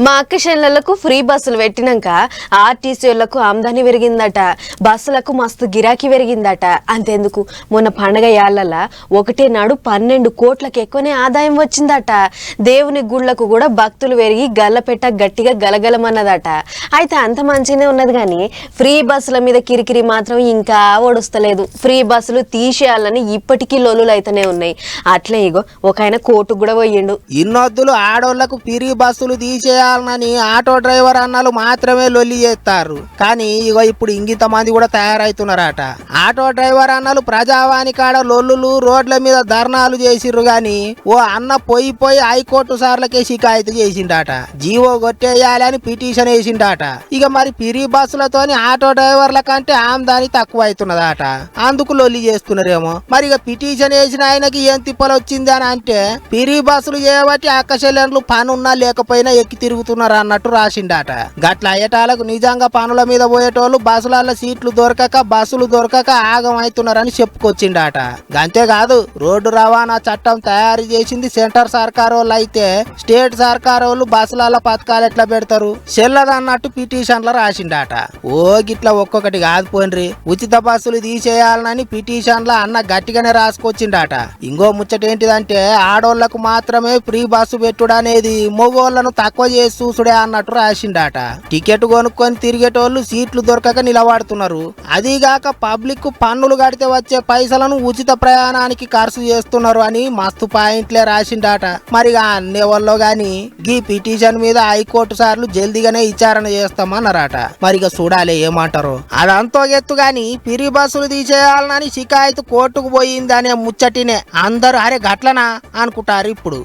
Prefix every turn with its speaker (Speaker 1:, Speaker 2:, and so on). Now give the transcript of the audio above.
Speaker 1: మా అక్క చెల్లెళ్లకు ఫ్రీ బస్సులు పెట్టినాక ఆర్టీసీలకు ఆమ్దాని పెరిగిందట. బస్సులకు మస్తు గిరాకీ పెరిగిందట. అంతెందుకు మొన్న పండగ యాళ్ళ ఒకటే నాడు 12 కోట్లకు ఎక్కువనే ఆదాయం వచ్చిందట. దేవుని గుళ్లకు కూడా భక్తులు పెరిగి గల్లపెట్ట గట్టిగా గలగలమన్నదట. అయితే అంత మంచిగానే ఉన్నది కానీ ఫ్రీ బస్సుల మీద కిరికిరి మాత్రం ఇంకా ఓడుస్తలేదు. ఫ్రీ బస్సులు తీసేయాలని ఇప్పటికీ లొల్లులు అయితేనే ఉన్నాయి. అట్లే ఇగో ఒక ఆయన కోర్టుకు కూడా పోయిండు.
Speaker 2: ఇన్నొద్దులు ఆడోళ్లకు ఫ్రీ బస్సులు తీసేయాలని ఆటో డ్రైవర్ అన్నలు మాత్రమే లొల్లి చేస్తారు. కానీ ఇగో ఇప్పుడు ఇంగిత మంది కూడా తయారైతున్నారట. ఆటో డ్రైవర్ అన్నలు ప్రజావాణి కాడ లొల్లులు రోడ్ల మీద ధర్నాలు చేసిర్రు గాని ఓ అన్న పోయి హైకోర్టు సార్లకే షికాయతు చేసిండట. జీవో కొట్టేయాలని పిటిషన్ వేసిండట. ఇక మరి ఫ్రీ బస్సులతోని ఆటో డ్రైవర్ల కంటే ఆమ్దాని తక్కువ అవుతున్నదట. అందుకు లొల్లి చేస్తున్నారేమో. మరి ఇక పిటిషన్ వేసిన ఆయనకి ఏం తిప్పలు వచ్చింది అని అంటే ఫ్రీ బస్సులు చేయబట్టి అక్కచెల్లెండ్లు పనున్నా లేకపోయినా ఎక్కి తిరుగుతున్నారు అన్నట్టు రాసిండట. గట్ల అయ్యేటాలకు నిజంగా పనుల మీద పోయేటోళ్ళు బస్సుల సీట్లు దొరకక బస్సులు దొరకక ఆగం అవుతున్నారని చెప్పుకొచ్చిండట. అంతేకాదు రోడ్డు రవాణా చట్టం తయారు చేసింది సెంటర్ సర్కార్ వాళ్ళు అయితే స్టేట్ సర్కార్ వాళ్ళు బస్సుల పథకాలు ఎట్లా పెడతారు చెల్లదన్నట్టు పిటిషన్లు రాసిండట. ఓ గిట్లా ఒక్కొక్కటి కాదు పోన్రి. ఉచిత బస్సులు తీసేయాలని పిటిషన్ల అన్న గట్టిగానే రాసుకొచ్చిండట. ఇంకో ముచ్చటేంటిదంటే ఆడోళ్లకు మాత్రమే ఫ్రీ బస్సు పెట్టుడు అనేది మగోళ్లను తక్కువ చేసి చూసుడే అన్నట్టు రాసిండట. టికెట్ కొనుక్కొని తిరిగేటోళ్లు సీట్లు దొరకక నిలబడుతున్నారు. అదిగాక పబ్లిక్ పన్నులు కడితే వచ్చే పైసలను ఉచిత ప్రయాణానికి ఖర్చు చేస్తున్నారు అని మస్తు పాయింట్లే రాసిండట. మరిగా అన్నేవాళ్ళు గాని గీ పిటిషన్ మీద హైకోర్టు సార్లు జల్దీగానే విచారణ చేస్తామన్నారట. మరిగా చూడాలి ఏమంటారు. అదంతో ఎత్తు గాని ఫ్రీ బస్సులు తీసేయాలని షికాయతు కోర్టుకు పోయింది అనే ముచ్చటినే అందరూ అరే గట్లనా అనుకుంటారు ఇప్పుడు.